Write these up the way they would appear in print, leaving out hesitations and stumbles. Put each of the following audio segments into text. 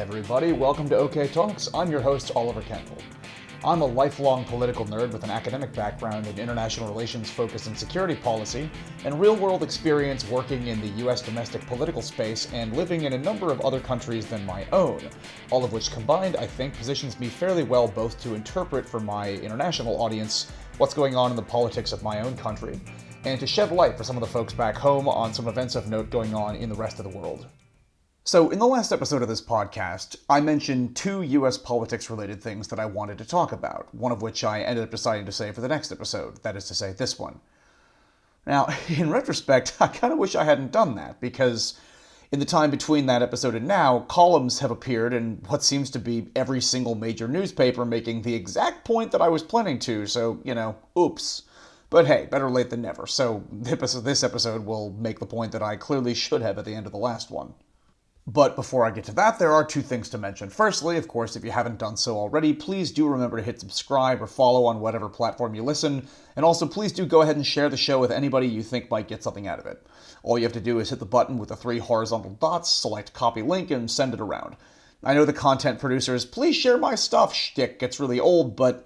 everybody. Welcome to OK Talks. I'm your host, Oliver Kendall. I'm a lifelong political nerd with an academic background in international relations focus and security policy, and real-world experience working in the U.S. domestic political space and living in a number of other countries than my own, all of which combined, I think, positions me fairly well both to interpret for my international audience what's going on in the politics of my own country, and to shed light for some of the folks back home on some events of note going on in the rest of the world. So, in the last episode of this podcast, I mentioned two US politics-related things that I wanted to talk about, one of which I ended up deciding to save for the next episode, that is to say, this one. Now, in retrospect, I kind of wish I hadn't done that, because in the time between that episode and now, columns have appeared in what seems to be every single major newspaper making the exact point that I was planning to, so, oops. But hey, better late than never, so this episode will make the point that I clearly should have at the end of the last one. But before I get to that, there are two things to mention. Firstly, of course, if you haven't done so already, please do remember to hit subscribe or follow on whatever platform you listen, and also please do go ahead and share the show with anybody you think might get something out of it. All you have to do is hit the button with the three horizontal dots, select copy link, and send it around. I know the content producers, please share my stuff shtick gets really old, but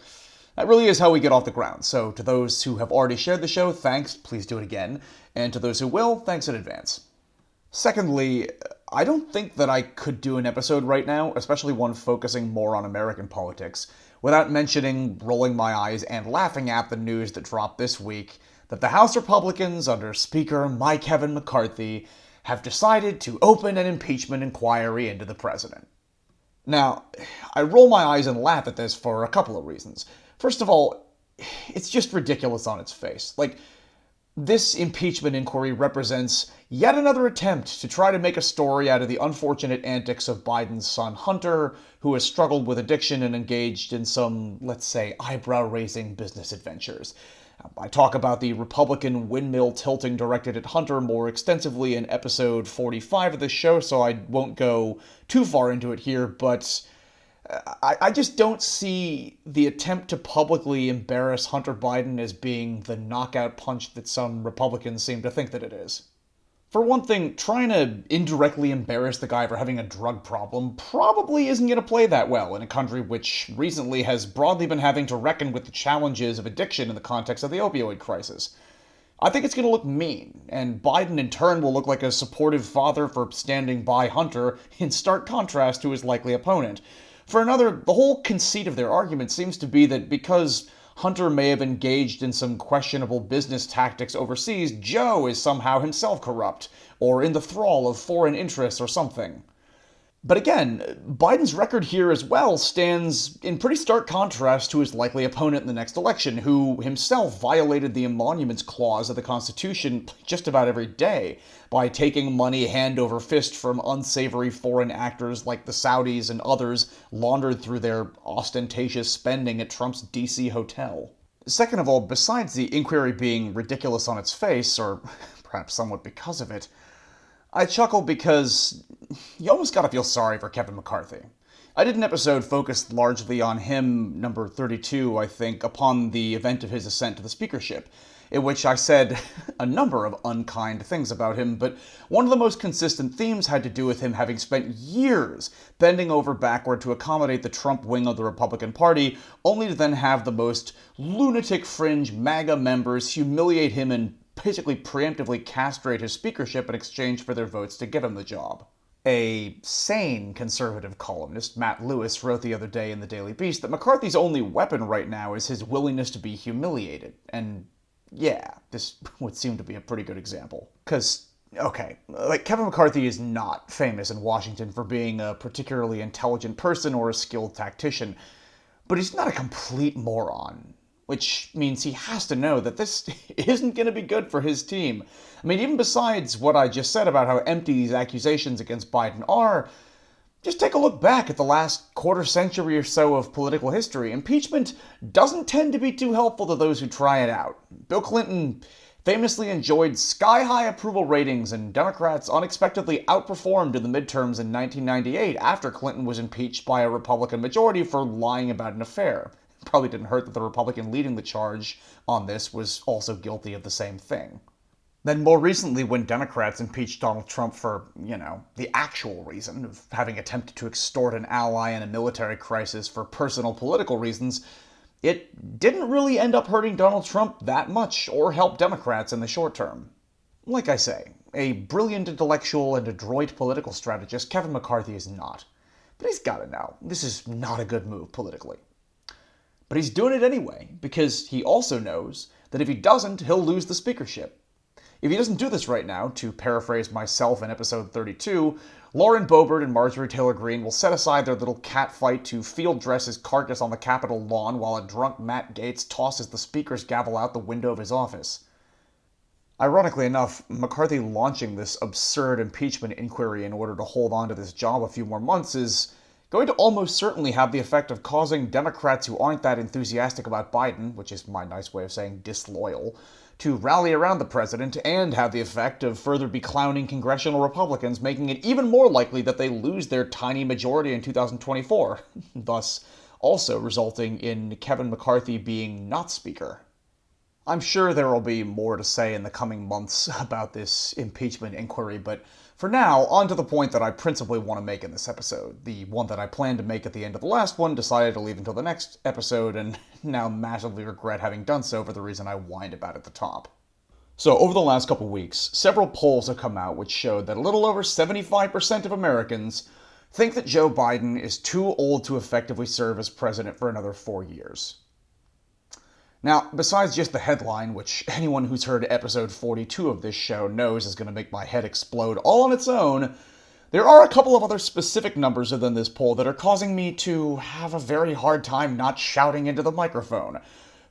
that really is how we get off the ground. So to those who have already shared the show, thanks, please do it again. And to those who will, thanks in advance. Secondly, I don't think that I could do an episode right now, especially one focusing more on American politics, without mentioning, rolling my eyes, and laughing at the news that dropped this week that the House Republicans, under Speaker Kevin McCarthy, have decided to open an impeachment inquiry into the president. Now, I roll my eyes and laugh at this for a couple of reasons. First of all, it's just ridiculous on its face. This impeachment inquiry represents yet another attempt to try to make a story out of the unfortunate antics of Biden's son Hunter, who has struggled with addiction and engaged in some, let's say, eyebrow-raising business adventures. I talk about the Republican windmill tilting directed at Hunter more extensively in episode 45 of this show, so I won't go too far into it here, but I just don't see the attempt to publicly embarrass Hunter Biden as being the knockout punch that some Republicans seem to think that it is. For one thing, trying to indirectly embarrass the guy for having a drug problem probably isn't going to play that well in a country which recently has broadly been having to reckon with the challenges of addiction in the context of the opioid crisis. I think it's going to look mean, and Biden in turn will look like a supportive father for standing by Hunter in stark contrast to his likely opponent. For another, the whole conceit of their argument seems to be that because Hunter may have engaged in some questionable business tactics overseas, Joe is somehow himself corrupt, or in the thrall of foreign interests or something. But again, Biden's record here as well stands in pretty stark contrast to his likely opponent in the next election, who himself violated the emoluments clause of the Constitution just about every day by taking money hand over fist from unsavory foreign actors like the Saudis and others laundered through their ostentatious spending at Trump's D.C. hotel. Second of all, besides the inquiry being ridiculous on its face, or perhaps somewhat because of it, I chuckle because you almost gotta feel sorry for Kevin McCarthy. I did an episode focused largely on him, number 32, I think, upon the event of his ascent to the speakership, in which I said a number of unkind things about him, but one of the most consistent themes had to do with him having spent years bending over backward to accommodate the Trump wing of the Republican Party, only to then have the most lunatic fringe MAGA members humiliate him and basically preemptively castrate his speakership in exchange for their votes to give him the job. A sane conservative columnist, Matt Lewis, wrote the other day in the Daily Beast that McCarthy's only weapon right now is his willingness to be humiliated. And yeah, this would seem to be a pretty good example. Because, okay, Kevin McCarthy is not famous in Washington for being a particularly intelligent person or a skilled tactician, but he's not a complete moron. Which means he has to know that this isn't going to be good for his team. I mean, even besides what I just said about how empty these accusations against Biden are, just take a look back at the last quarter century or so of political history. Impeachment doesn't tend to be too helpful to those who try it out. Bill Clinton famously enjoyed sky-high approval ratings, and Democrats unexpectedly outperformed in the midterms in 1998 after Clinton was impeached by a Republican majority for lying about an affair. Probably didn't hurt that the Republican leading the charge on this was also guilty of the same thing. Then more recently, when Democrats impeached Donald Trump for, the actual reason of having attempted to extort an ally in a military crisis for personal political reasons, it didn't really end up hurting Donald Trump that much or help Democrats in the short term. Like I say, a brilliant intellectual and adroit political strategist, Kevin McCarthy is not. But he's got to know, this is not a good move politically. But he's doing it anyway, because he also knows that if he doesn't, he'll lose the speakership. If he doesn't do this right now, to paraphrase myself in episode 32, Lauren Boebert and Marjorie Taylor Greene will set aside their little catfight to field dress his carcass on the Capitol lawn while a drunk Matt Gaetz tosses the speaker's gavel out the window of his office. Ironically enough, McCarthy launching this absurd impeachment inquiry in order to hold on to this job a few more months is going to almost certainly have the effect of causing Democrats who aren't that enthusiastic about Biden, which is my nice way of saying disloyal, to rally around the president and have the effect of further beclowning congressional Republicans, making it even more likely that they lose their tiny majority in 2024, thus also resulting in Kevin McCarthy being not speaker. I'm sure there will be more to say in the coming months about this impeachment inquiry, but for now, on to the point that I principally want to make in this episode. The one that I planned to make at the end of the last one, decided to leave until the next episode, and now massively regret having done so for the reason I whined about at the top. So, over the last couple weeks, several polls have come out which showed that a little over 75% of Americans think that Joe Biden is too old to effectively serve as president for another 4 years. Now, besides just the headline, which anyone who's heard episode 42 of this show knows is going to make my head explode all on its own, there are a couple of other specific numbers within this poll that are causing me to have a very hard time not shouting into the microphone.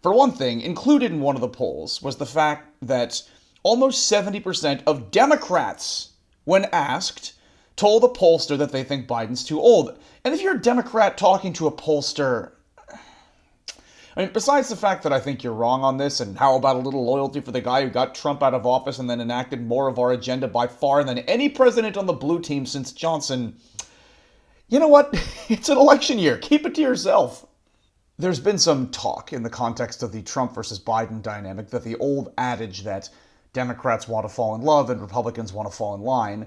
For one thing, included in one of the polls was the fact that almost 70% of Democrats, when asked, told a pollster that they think Biden's too old. And if you're a Democrat talking to a pollster, besides the fact that I think you're wrong on this, and how about a little loyalty for the guy who got Trump out of office and then enacted more of our agenda by far than any president on the blue team since Johnson, you know what? It's an election year. Keep it to yourself. There's been some talk in the context of the Trump versus Biden dynamic that the old adage that Democrats want to fall in love and Republicans want to fall in line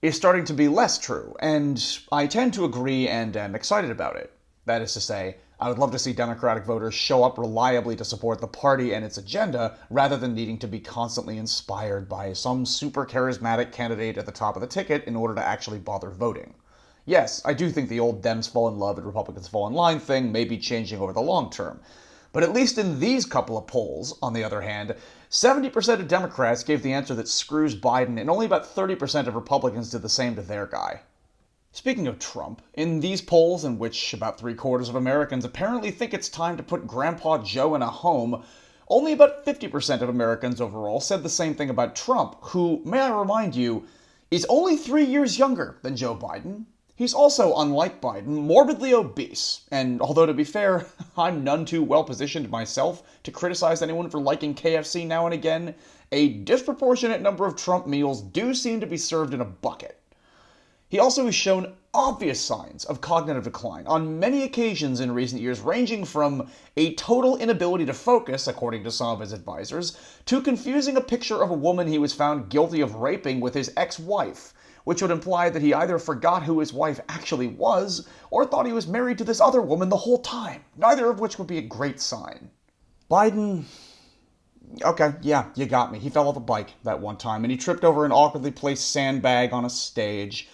is starting to be less true, and I tend to agree and am excited about it. That is to say, I would love to see Democratic voters show up reliably to support the party and its agenda, rather than needing to be constantly inspired by some super charismatic candidate at the top of the ticket in order to actually bother voting. Yes, I do think the old Dems fall in love and Republicans fall in line thing may be changing over the long term. But at least in these couple of polls, on the other hand, 70% of Democrats gave the answer that screws Biden, and only about 30% of Republicans did the same to their guy. Speaking of Trump, in these polls in which about 3/4 of Americans apparently think it's time to put Grandpa Joe in a home, only about 50% of Americans overall said the same thing about Trump, who, may I remind you, is only 3 years younger than Joe Biden. He's also, unlike Biden, morbidly obese, and although to be fair, I'm none too well positioned myself to criticize anyone for liking KFC now and again, a disproportionate number of Trump meals do seem to be served in a bucket. He also has shown obvious signs of cognitive decline on many occasions in recent years, ranging from a total inability to focus, according to some of his advisors, to confusing a picture of a woman he was found guilty of raping with his ex-wife, which would imply that he either forgot who his wife actually was, or thought he was married to this other woman the whole time, neither of which would be a great sign. Biden... Okay, yeah, you got me. He fell off a bike that one time, and he tripped over an awkwardly placed sandbag on a stage.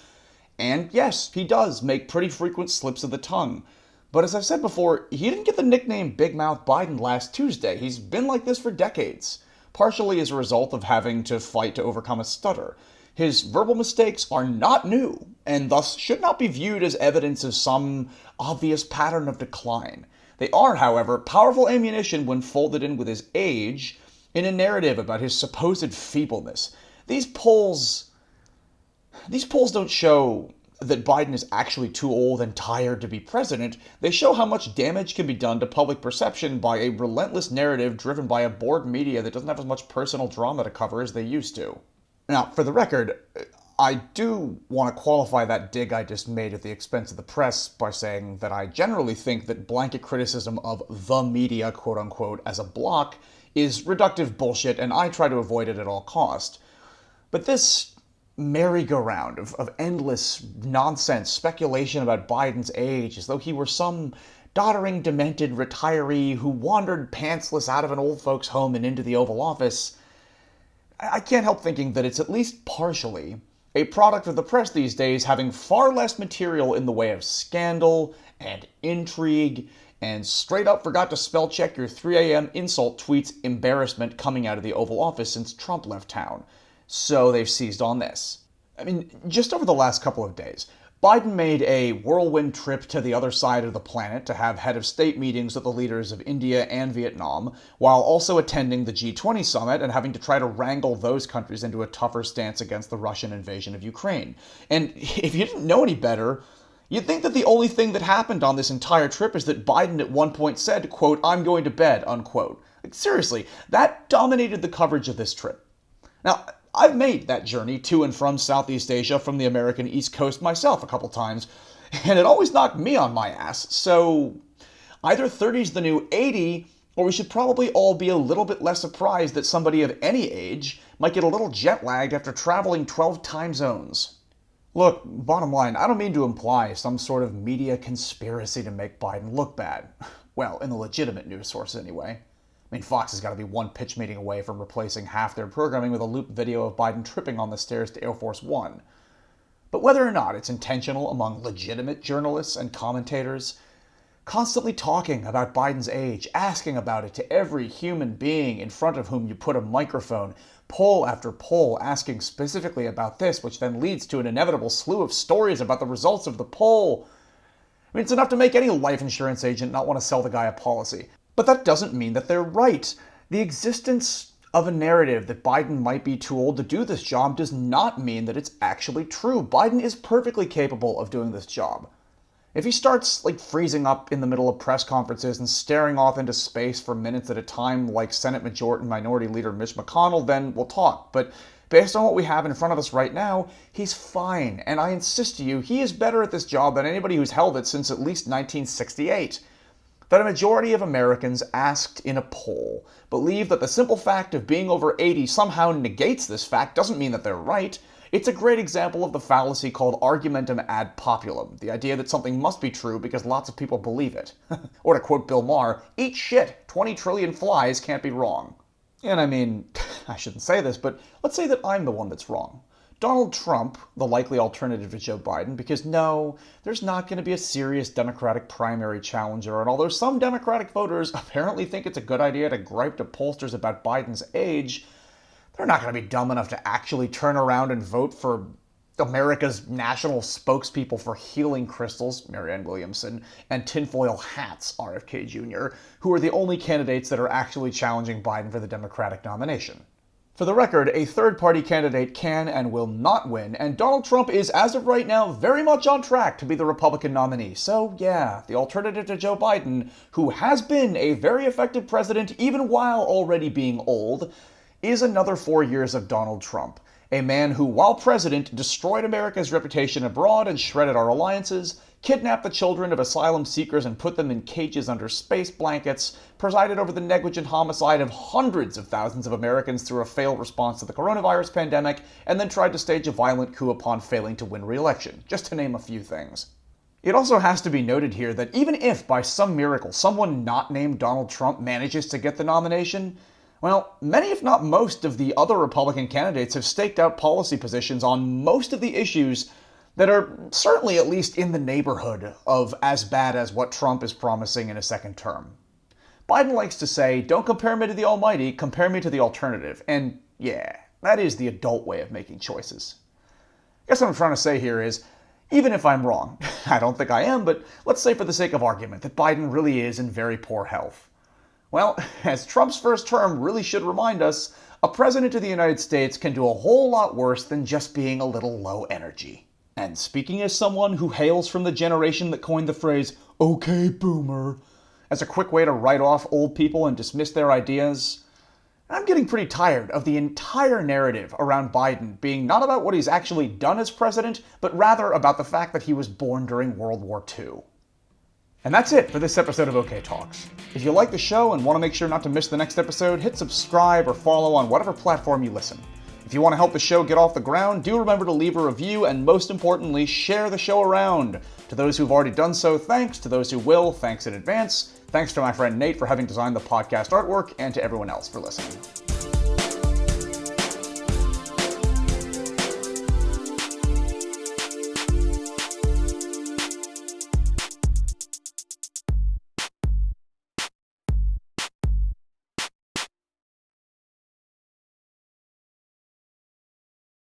And yes, he does make pretty frequent slips of the tongue. But as I've said before, he didn't get the nickname Big Mouth Biden last Tuesday. He's been like this for decades, partially as a result of having to fight to overcome a stutter. His verbal mistakes are not new, and thus should not be viewed as evidence of some obvious pattern of decline. They are, however, powerful ammunition when folded in with his age in a narrative about his supposed feebleness. These polls don't show that Biden is actually too old and tired to be president. They show how much damage can be done to public perception by a relentless narrative driven by a bored media that doesn't have as much personal drama to cover as they used to. Now, for the record, I do want to qualify that dig I just made at the expense of the press by saying that I generally think that blanket criticism of the media, quote-unquote, as a block is reductive bullshit, and I try to avoid it at all cost. But this merry-go-round of endless nonsense speculation about Biden's age, as though he were some doddering, demented retiree who wandered pantsless out of an old folks' home and into the Oval Office, I can't help thinking that it's at least partially a product of the press these days having far less material in the way of scandal and intrigue and straight up forgot to spell check your 3 a.m. insult tweets embarrassment coming out of the Oval Office since Trump left town. So they've seized on this. I mean, just over the last couple of days, Biden made a whirlwind trip to the other side of the planet to have head of state meetings with the leaders of India and Vietnam, while also attending the G20 summit and having to try to wrangle those countries into a tougher stance against the Russian invasion of Ukraine. And if you didn't know any better, you'd think that the only thing that happened on this entire trip is that Biden at one point said, quote, "I'm going to bed," unquote. Like, seriously, that dominated the coverage of this trip. Now, I've made that journey to and from Southeast Asia from the American East Coast myself a couple times, and it always knocked me on my ass, so either 30's the new 80, or we should probably all be a little bit less surprised that somebody of any age might get a little jet-lagged after traveling 12 time zones. Look, bottom line, I don't mean to imply some sort of media conspiracy to make Biden look bad. Well, in the legitimate news sources anyway. I mean, Fox has got to be one pitch meeting away from replacing half their programming with a loop video of Biden tripping on the stairs to Air Force One. But whether or not it's intentional among legitimate journalists and commentators, constantly talking about Biden's age, asking about it to every human being in front of whom you put a microphone, poll after poll asking specifically about this, which then leads to an inevitable slew of stories about the results of the poll. I mean, it's enough to make any life insurance agent not want to sell the guy a policy. But that doesn't mean that they're right. The existence of a narrative that Biden might be too old to do this job does not mean that it's actually true. Biden is perfectly capable of doing this job. If he starts freezing up in the middle of press conferences and staring off into space for minutes at a time like Senate Majority Minority Leader Mitch McConnell, then we'll talk. But based on what we have in front of us right now, he's fine. And I insist to you, he is better at this job than anybody who's held it since at least 1968. That a majority of Americans asked in a poll believe that the simple fact of being over 80 somehow negates this fact doesn't mean that they're right. It's a great example of the fallacy called argumentum ad populum, the idea that something must be true because lots of people believe it. Or to quote Bill Maher, eat shit, 20 trillion flies can't be wrong. And I mean, I shouldn't say this, but let's say that I'm the one that's wrong. Donald Trump, the likely alternative to Joe Biden, because no, there's not going to be a serious Democratic primary challenger, and although some Democratic voters apparently think it's a good idea to gripe to pollsters about Biden's age, they're not going to be dumb enough to actually turn around and vote for America's national spokespeople for healing crystals, Marianne Williamson, and tinfoil hats, RFK Jr., who are the only candidates that are actually challenging Biden for the Democratic nomination. For the record, a third-party candidate can and will not win, and Donald Trump is, as of right now, very much on track to be the Republican nominee. So, yeah, the alternative to Joe Biden, who has been a very effective president even while already being old, is another 4 years of Donald Trump, a man who, while president, destroyed America's reputation abroad and shredded our alliances, kidnapped the children of asylum seekers and put them in cages under space blankets, presided over the negligent homicide of hundreds of thousands of Americans through a failed response to the coronavirus pandemic, and then tried to stage a violent coup upon failing to win re-election, just to name a few things. It also has to be noted here that even if, by some miracle, someone not named Donald Trump manages to get the nomination, well, many if not most of the other Republican candidates have staked out policy positions on most of the issues that are certainly at least in the neighborhood of as bad as what Trump is promising in a second term. Biden likes to say, don't compare me to the almighty, compare me to the alternative. And yeah, that is the adult way of making choices. I guess what I'm trying to say here is, even if I'm wrong, I don't think I am, but let's say for the sake of argument that Biden really is in very poor health. Well, as Trump's first term really should remind us, a president of the United States can do a whole lot worse than just being a little low energy. And speaking as someone who hails from the generation that coined the phrase, "Okay, boomer," as a quick way to write off old people and dismiss their ideas, I'm getting pretty tired of the entire narrative around Biden being not about what he's actually done as president, but rather about the fact that he was born during World War II. And that's it for this episode of OK Talks. If you like the show and want to make sure not to miss the next episode, hit subscribe or follow on whatever platform you listen. If you want to help the show get off the ground, do remember to leave a review and most importantly, share the show around. To those who've already done so, thanks. To those who will, thanks in advance. Thanks to my friend Nate for having designed the podcast artwork, and to everyone else for listening.